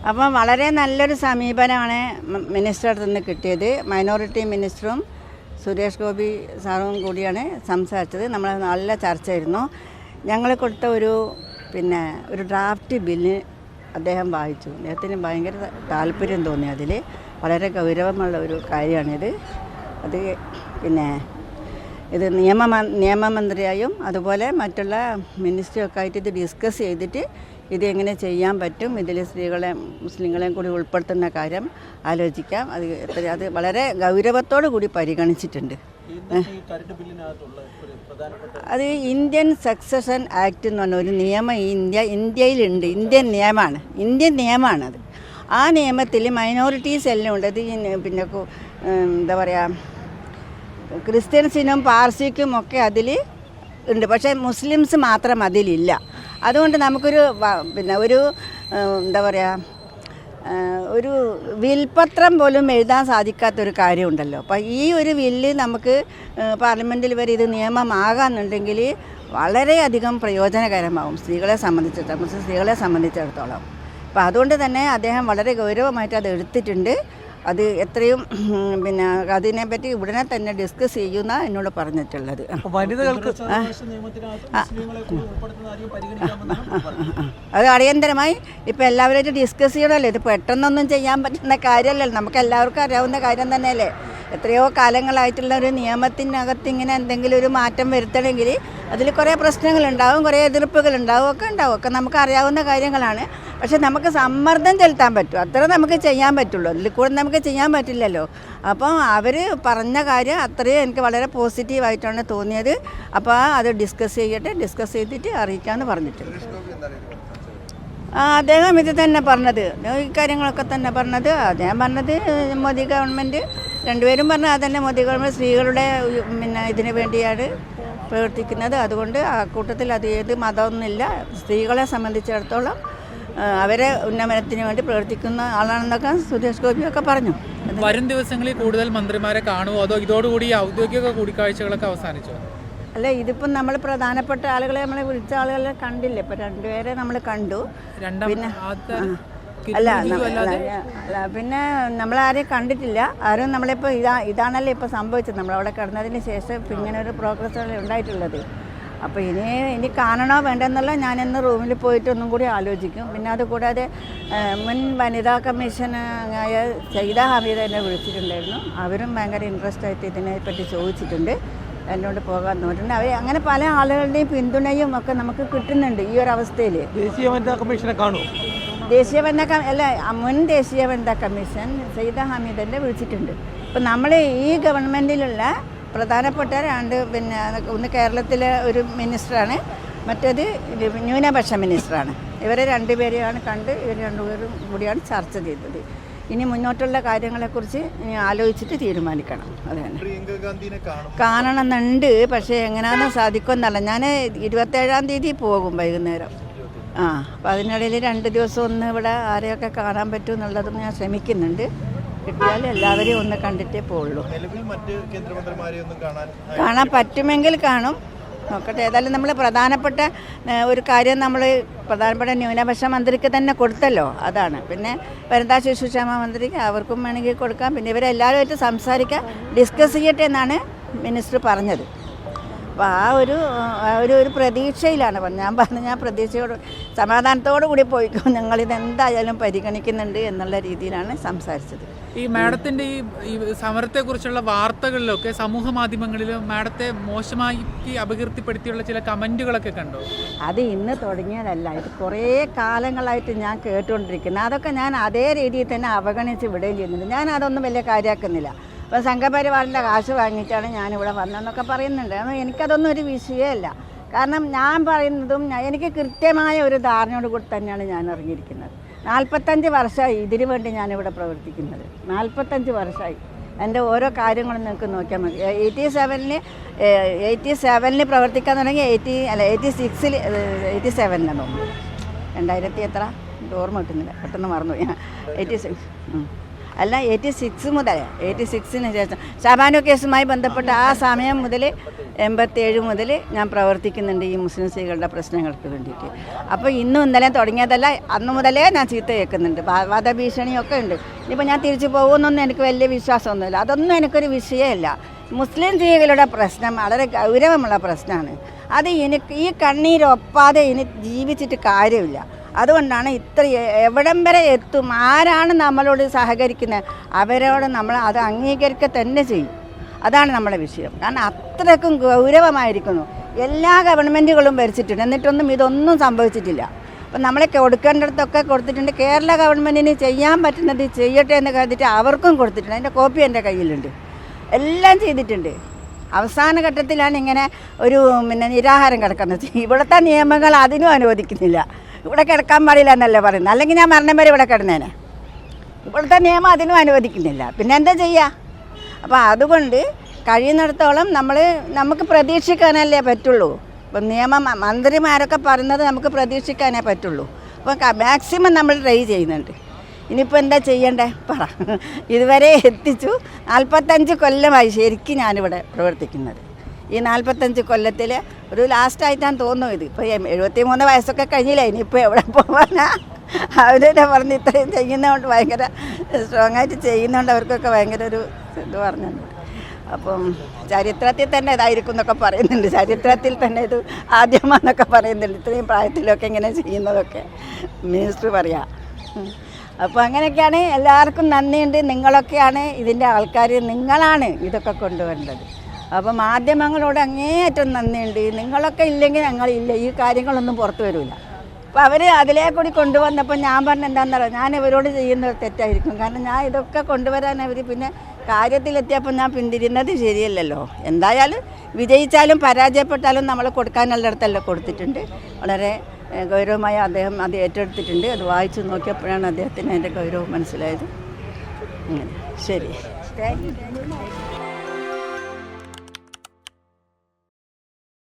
അപ്പം വളരെ നല്ലൊരു സമീപനമാണ് മിനിസ്റ്ററുടെ അടുത്ത് നിന്ന് കിട്ടിയത്. മൈനോറിറ്റി മിനിസ്റ്ററും സുരേഷ് ഗോപി സാറും കൂടിയാണ് സംസാരിച്ചത്. നമ്മൾ നല്ല ചർച്ചയായിരുന്നു. ഞങ്ങൾ കൊടുത്ത ഒരു ഡ്രാഫ്റ്റ് ബില്ല് അദ്ദേഹം വായിച്ചു. അദ്ദേഹത്തിന് ഭയങ്കര താല്പര്യം തോന്നി. അതിൽ വളരെ ഗൗരവമുള്ള ഒരു കാര്യമാണിത്. അത് ഇത് നിയമമന്ത്രിയായും അതുപോലെ മറ്റുള്ള മിനിസ്റ്ററൊക്കെ ആയിട്ട് ഇത് ഡിസ്കസ് ചെയ്തിട്ട് ഇത് എങ്ങനെ ചെയ്യാൻ പറ്റും, ഇതിൽ മുസ്ലിങ്ങളെയും കൂടി ഉൾപ്പെടുത്തുന്ന കാര്യം ആലോചിക്കാം. അത് വളരെ ഗൗരവത്തോടു കൂടി പരിഗണിച്ചിട്ടുണ്ട്. അത് ഇന്ത്യൻ സക്സഷൻ ആക്ട് എന്ന് പറഞ്ഞ ഒരു നിയമം ഇന്ത്യയിലുണ്ട്. ഇന്ത്യൻ നിയമമാണത്. ആ നിയമത്തിൽ മൈനോറിറ്റീസ് എല്ലാം ഉണ്ട്. അത് എന്താ പറയുക, ക്രിസ്ത്യൻസിനും പാർസിക്കും ഒക്കെ അതിൽ ഉണ്ട്. പക്ഷേ മുസ്ലിംസ് മാത്രം അതിലില്ല. അതുകൊണ്ട് നമുക്കൊരു എന്താ പറയുക, ഒരു വിൽപത്രം പോലും എഴുതാൻ സാധിക്കാത്തൊരു കാര്യമുണ്ടല്ലോ. അപ്പോൾ ഈ ഒരു വില്ല് നമുക്ക് പാർലമെൻറ്റിൽ വരെ ഇത് നിയമമാകാന്നുണ്ടെങ്കിൽ വളരെയധികം പ്രയോജനകരമാവും മുസ്ലിം സ്ത്രീകളെ സംബന്ധിച്ചിടത്തോളം. അപ്പോൾ അതുകൊണ്ട് തന്നെ അദ്ദേഹം വളരെ ഗൗരവമായിട്ട് അത് എടുത്തിട്ടുണ്ട്. അത് എത്രയും അതിനെപ്പറ്റി ഉടനെ തന്നെ ഡിസ്കസ് ചെയ്യുന്ന എന്നോട് പറഞ്ഞിട്ടുള്ളത്. അത് അടിയന്തരമായി ഇപ്പോൾ എല്ലാവരുമായിട്ട് ഡിസ്കസ് ചെയ്യണമല്ലോ. ഇത് പെട്ടെന്നൊന്നും ചെയ്യാൻ പറ്റുന്ന കാര്യമല്ലല്ലോ. നമുക്ക് എല്ലാവർക്കും അറിയാവുന്ന കാര്യം തന്നെയല്ലേ. എത്രയോ കാലങ്ങളായിട്ടുള്ള ഒരു നിയമത്തിനകത്ത് ഇങ്ങനെ എന്തെങ്കിലും ഒരു മാറ്റം വരുത്തണമെങ്കിൽ അതിൽ കുറേ പ്രശ്നങ്ങളുണ്ടാവും, കുറേ എതിർപ്പുകളുണ്ടാവും, ഒക്കെ നമുക്ക് അറിയാവുന്ന കാര്യങ്ങളാണ്. പക്ഷെ നമുക്ക് സമ്മർദ്ദം ചെലുത്താൻ പറ്റും, അത്ര നമുക്ക് ചെയ്യാൻ പറ്റുള്ളൂ. അതിൽ കൂടെ നമുക്ക് ചെയ്യാൻ പറ്റില്ലല്ലോ. അപ്പം അവർ പറഞ്ഞ കാര്യം അത്രയും എനിക്ക് വളരെ പോസിറ്റീവായിട്ടാണ് തോന്നിയത്. അപ്പോൾ അത് ഡിസ്കസ് ചെയ്തിട്ട് അറിയിക്കാമെന്ന് പറഞ്ഞിട്ടുണ്ട്. അദ്ദേഹം ഇത് തന്നെ പറഞ്ഞത്, ഈ കാര്യങ്ങളൊക്കെ തന്നെ പറഞ്ഞത്. അദ്ദേഹം പറഞ്ഞത് മോദി ഗവൺമെൻറ്, രണ്ടുപേരും പറഞ്ഞത് അതന്നെ, മോദി ഗവൺമെൻറ് സ്ത്രീകളുടെ ഇതിന് വേണ്ടിയാണ് പ്രവർത്തിക്കുന്നത്. അതുകൊണ്ട് ആ കൂട്ടത്തിൽ അത് ഏത് മതമൊന്നുമില്ല. സ്ത്രീകളെ സംബന്ധിച്ചിടത്തോളം അവരെ ഉന്നമനത്തിന് വേണ്ടി പ്രവർത്തിക്കുന്ന ആളാണെന്നൊക്കെ സുരേഷ് ഗോപിയൊക്കെ പറഞ്ഞു. വരും ദിവസങ്ങളിൽ കൂടുതൽ മന്ത്രിമാരെ കാണുമോ, അതോ ഇതോടുകൂടി ഔദ്യോഗിക കൂടിക്കാഴ്ചകളൊക്കെ അവസാനിച്ചോ? അല്ല, ഇതിപ്പം നമ്മൾ പ്രധാനപ്പെട്ട ആളുകളെ നമ്മളെ വിളിച്ച ആളുകളെ കണ്ടില്ലേ. ഇപ്പം രണ്ടുപേരെ നമ്മൾ കണ്ടു. പിന്നെ നമ്മളാരെയും കണ്ടിട്ടില്ല. ആരും നമ്മളിപ്പോൾ ഇതാണല്ലോ ഇപ്പോൾ സംഭവിച്ചത്. നമ്മളവിടെ കിടന്നതിന് ശേഷം ഇപ്പം ഇങ്ങനെ ഒരു പ്രോഗ്രസ് ഉണ്ടായിട്ടുള്ളത്. അപ്പോൾ ഇനി കാണണോ വേണ്ടെന്നുള്ള ഞാനിന്ന് റൂമിൽ പോയിട്ട് ഒന്നും കൂടി ആലോചിക്കും. പിന്നെ അതുകൂടാതെ മുൻ വനിതാ കമ്മീഷൻ ആയ സൈദ ഹമീദ് എന്നെ വിളിച്ചിട്ടുണ്ടായിരുന്നു. അവരും ഭയങ്കര ഇൻട്രസ്റ്റ് ആയിട്ട് ഇതിനെപ്പറ്റി ചോദിച്ചിട്ടുണ്ട്. എന്നോട് പോകാൻ നോക്കിയിട്ടുണ്ട്. അങ്ങനെ പല ആളുകളുടെയും പിന്തുണയും ഒക്കെ നമുക്ക് കിട്ടുന്നുണ്ട് ഈ ഒരു അവസ്ഥയിൽ. ദേശീയ വനിതാ കമ്മീഷനെ കാണും. മുൻ ദേശീയ വനിതാ കമ്മീഷൻ സൈദ ഹമീദിനെ വിളിച്ചിട്ടുണ്ട്. ഇപ്പം നമ്മൾ ഈ ഗവൺമെൻറ്റിലുള്ള പ്രധാനപ്പെട്ട ഒന്ന് കേരളത്തിലെ ഒരു മിനിസ്റ്ററാണ്, മറ്റേത് ന്യൂനപക്ഷ മിനിസ്റ്ററാണ്. ഇവരെ രണ്ടുപേരെയാണ് കണ്ട് ഇവർ രണ്ടുപേരും കൂടിയാണ് ചർച്ച ചെയ്തത്. ഇനി മുന്നോട്ടുള്ള കാര്യങ്ങളെക്കുറിച്ച് ആലോചിച്ചിട്ട് തീരുമാനിക്കണം. അതാണ് കാണണമെന്നുണ്ട്. പക്ഷേ എങ്ങനെയാണെന്ന് സാധിക്കുമെന്നല്ല. ഞാൻ 27-ാം തീയതി പോകും വൈകുന്നേരം. അപ്പോൾ അതിനിടയിൽ 2 ദിവസം ഒന്ന് ഇവിടെ ആരെയൊക്കെ കാണാൻ പറ്റും എന്നുള്ളതും ഞാൻ ശ്രമിക്കുന്നുണ്ട്. കിട്ടിയാൽ എല്ലാവരെയും ഒന്ന് കണ്ടിട്ടേ പോവുള്ളൂ. കാണാൻ പറ്റുമെങ്കിൽ കാണും, നോക്കട്ടെ. ഏതായാലും നമ്മൾ പ്രധാനപ്പെട്ട ഒരു കാര്യം പ്രധാനപ്പെട്ട ന്യൂനപക്ഷ മന്ത്രിക്ക് തന്നെ കൊടുത്തല്ലോ, അതാണ്. പിന്നെ വനിതാ ശിശുക്ഷേമ മന്ത്രിക്ക് അവർക്കും വേണമെങ്കിൽ കൊടുക്കാം. പിന്നെ ഇവരെല്ലാവരുമായിട്ട് സംസാരിക്കാം, ഡിസ്കസ് ചെയ്യട്ടെ എന്നാണ് മിനിസ്റ്റർ പറഞ്ഞത്. അപ്പോൾ ഒരു പ്രതീക്ഷയിലാണ് ഞാൻ പ്രതീക്ഷയോട് സമാധാനത്തോടു കൂടി പോയിക്കോ, ഞങ്ങളിതെന്തായാലും പരിഗണിക്കുന്നുണ്ട് എന്നുള്ള രീതിയിലാണ് സംസാരിച്ചത്. ഈ മാഡത്തിൻ്റെ ഈ സമരത്തെക്കുറിച്ചുള്ള വാർത്തകളിലൊക്കെ സമൂഹ മാധ്യമങ്ങളിലും മാഡത്തെ മോശമായി അപകീർത്തിപ്പെടുത്തിയുള്ള ചില കമൻറ്റുകളൊക്കെ കണ്ടോ? അത് ഇന്ന് തുടങ്ങിയതല്ല, ഇത് കുറേ കാലങ്ങളായിട്ട് ഞാൻ കേട്ടുകൊണ്ടിരിക്കുന്നത്. അതൊക്കെ ഞാൻ അതേ രീതിയിൽ തന്നെ അവഗണിച്ച് വിടുകയും ചെയ്യുന്നുണ്ട്. ഞാൻ അതൊന്നും വലിയ കാര്യമാക്കുന്നില്ല. അപ്പോൾ സംഘപരിവാറിൻ്റെ കാശ് വാങ്ങിയിട്ടാണ് ഞാനിവിടെ വന്നതെന്നൊക്കെ പറയുന്നുണ്ട്. എനിക്കതൊന്നും ഒരു വിഷയമല്ല. കാരണം ഞാൻ പറയുന്നതും എനിക്ക് കൃത്യമായ ഒരു ധാരണയോട് കൂടി തന്നെയാണ് ഞാൻ ഇറങ്ങിയിരിക്കുന്നത്. 45 വർഷമായി ഇതിനു വേണ്ടി ഞാനിവിടെ പ്രവർത്തിക്കുന്നത്. 45 വർഷമായി. എൻ്റെ ഓരോ കാര്യങ്ങളും നിങ്ങൾക്ക് നോക്കിയാൽ മതി. 87-ൽ പ്രവർത്തിക്കാൻ തുടങ്ങി. 86-ലാണ് തോന്നുന്നു. 2000 എത്ര ഓർമ്മ കിട്ടുന്നില്ല, പെട്ടെന്ന് മറന്നുപോയി. 86 അല്ല 86 മുതൽ 86-ന് ശേഷം ഷാബാനോ കേസുമായി ബന്ധപ്പെട്ട ആ സമയം മുതൽ 87 മുതൽ ഞാൻ പ്രവർത്തിക്കുന്നുണ്ട് ഈ മുസ്ലിം സ്ത്രീകളുടെ പ്രശ്നങ്ങൾക്ക് വേണ്ടിയിട്ട്. അപ്പോൾ ഇന്നും ഇന്നലെ തുടങ്ങിയതല്ല, അന്ന് മുതലേ ഞാൻ ചീത്ത കേൾക്കുന്നുണ്ട്. വധഭീഷണിയൊക്കെ ഉണ്ട്. ഇനിയിപ്പോൾ ഞാൻ തിരിച്ചു പോകുമെന്നൊന്നും എനിക്ക് വലിയ വിശ്വാസമൊന്നുമില്ല. അതൊന്നും എനിക്കൊരു വിഷയമല്ല. മുസ്ലിം സ്ത്രീകളുടെ പ്രശ്നം വളരെ ഗൗരവമുള്ള പ്രശ്നമാണ്. അത് എനിക്ക് ഈ കണ്ണീരൊപ്പാതെ ഇനി ജീവിച്ചിട്ട് കാര്യമില്ല. അതുകൊണ്ടാണ് ഇത്ര എവിടം വരെ എത്തും, ആരാണ് നമ്മളോട് സഹകരിക്കുന്നത് അവരോട് നമ്മൾ അത് അംഗീകരിക്കുക തന്നെ ചെയ്യും. അതാണ് നമ്മുടെ വിഷയം. കാരണം അത്രയ്ക്കും ഗൗരവമായിരിക്കുന്നു. എല്ലാ ഗവൺമെൻറ്റുകളും ഭരിച്ചിട്ടുണ്ട്, എന്നിട്ടൊന്നും ഇതൊന്നും സംഭവിച്ചിട്ടില്ല. അപ്പം നമ്മളെ കൊടുക്കേണ്ടിടത്തൊക്കെ കൊടുത്തിട്ടുണ്ട്. കേരള ഗവൺമെൻറ്റിന് ചെയ്യാൻ പറ്റുന്നത് ചെയ്യട്ടെ എന്ന് കരുതിയിട്ട് അവർക്കും കൊടുത്തിട്ടുണ്ട്. അതിൻ്റെ കോപ്പി എൻ്റെ കയ്യിലുണ്ട്. എല്ലാം ചെയ്തിട്ടുണ്ട്. അവസാന ഘട്ടത്തിലാണ് ഇങ്ങനെ ഒരു നിരാഹാരം കിടക്കുന്നത്. ഇവിടുത്തെ നിയമങ്ങൾ അതിനും അനുവദിക്കുന്നില്ല. ഇവിടെ കിടക്കാൻ പാടില്ല എന്നല്ലേ പറയുന്നത്. അല്ലെങ്കിൽ ഞാൻ മരണം വരെ ഇവിടെ കിടന്നേനെ. ഇവിടുത്തെ നിയമം അതിനും അനുവദിക്കുന്നില്ല. പിന്നെ എന്താ ചെയ്യുക? അപ്പോൾ അതുകൊണ്ട് കഴിയുന്നിടത്തോളം നമുക്ക് പ്രതീക്ഷിക്കാനല്ലേ പറ്റുള്ളൂ. ഇപ്പം മന്ത്രിമാരൊക്കെ പറയുന്നത് നമുക്ക് പ്രതീക്ഷിക്കാനേ പറ്റുള്ളൂ. അപ്പോൾ മാക്സിമം നമ്മൾ ട്രൈ ചെയ്യുന്നുണ്ട്. ഇനിയിപ്പോൾ എന്താ ചെയ്യണ്ടേ പറ. ഇതുവരെ എത്തിച്ചു. 45 കൊല്ലമായി ശരിക്കും ഞാനിവിടെ പ്രവർത്തിക്കുന്നത്. ഈ 45 കൊല്ലത്തിൽ ഒരു ലാസ്റ്റായിട്ടാണ് തോന്നുന്നു ഇത്. ഇപ്പോൾ 73 വയസ്സൊക്കെ കഴിഞ്ഞില്ല. ഇനിയിപ്പോൾ എവിടെ പോകാനാ? അവരെ പറഞ്ഞ് ഇത്രയും ചെയ്യുന്നതുകൊണ്ട് ഭയങ്കര സ്ട്രോങ് ആയിട്ട് ചെയ്യുന്നതുകൊണ്ട് അവർക്കൊക്കെ ഭയങ്കര ഒരു ഇത് പറഞ്ഞിട്ടുണ്ട്. അപ്പം ചരിത്രത്തിൽ തന്നെ ഇതായിരിക്കും എന്നൊക്കെ പറയുന്നുണ്ട്. ചരിത്രത്തിൽ തന്നെ ഇത് ആദ്യമാണെന്നൊക്കെ പറയുന്നുണ്ട്. ഇത്രയും പ്രായത്തിലൊക്കെ ഇങ്ങനെ ചെയ്യുന്നതൊക്കെ മിനിസ്റ്റർ പറയാം. അപ്പോൾ അങ്ങനെയൊക്കെയാണ്. എല്ലാവർക്കും നന്ദിയുണ്ട്. നിങ്ങളൊക്കെയാണ് ഇതിൻ്റെ ആൾക്കാർ. നിങ്ങളാണ് ഇതൊക്കെ കൊണ്ടുവരേണ്ടത്. അപ്പോൾ മാധ്യമങ്ങളോട് അങ്ങേയറ്റം നന്ദിയുണ്ട്. നിങ്ങളൊക്കെ ഇല്ലെങ്കിൽ ഞങ്ങളില്ല, ഈ കാര്യങ്ങളൊന്നും പുറത്തു വരില്ല. അപ്പോൾ അവർ അതിലേ കൂടി കൊണ്ടുവന്നപ്പോൾ ഞാൻ പറഞ്ഞ എന്താണെന്ന് പറയുക, ഞാൻ ഇവരോട് ചെയ്യുന്നത് തെറ്റായിരിക്കും. കാരണം ഞാൻ ഇതൊക്കെ കൊണ്ടുവരാൻ അവർ പിന്നെ കാര്യത്തിലെത്തിയപ്പോൾ ഞാൻ പിന്തിരിയുന്നത് ശരിയല്ലല്ലോ. എന്തായാലും വിജയിച്ചാലും പരാജയപ്പെട്ടാലും നമ്മൾ കൊടുക്കാനുള്ളിടത്തല്ല കൊടുത്തിട്ടുണ്ട്. വളരെ ഗൗരവമായി അദ്ദേഹം അത് ഏറ്റെടുത്തിട്ടുണ്ട്. അത് വായിച്ചു നോക്കിയപ്പോഴാണ് അദ്ദേഹത്തിന് അതിൻ്റെ ഗൗരവം മനസ്സിലായത്. അങ്ങനെ ശരി, താങ്ക് യു.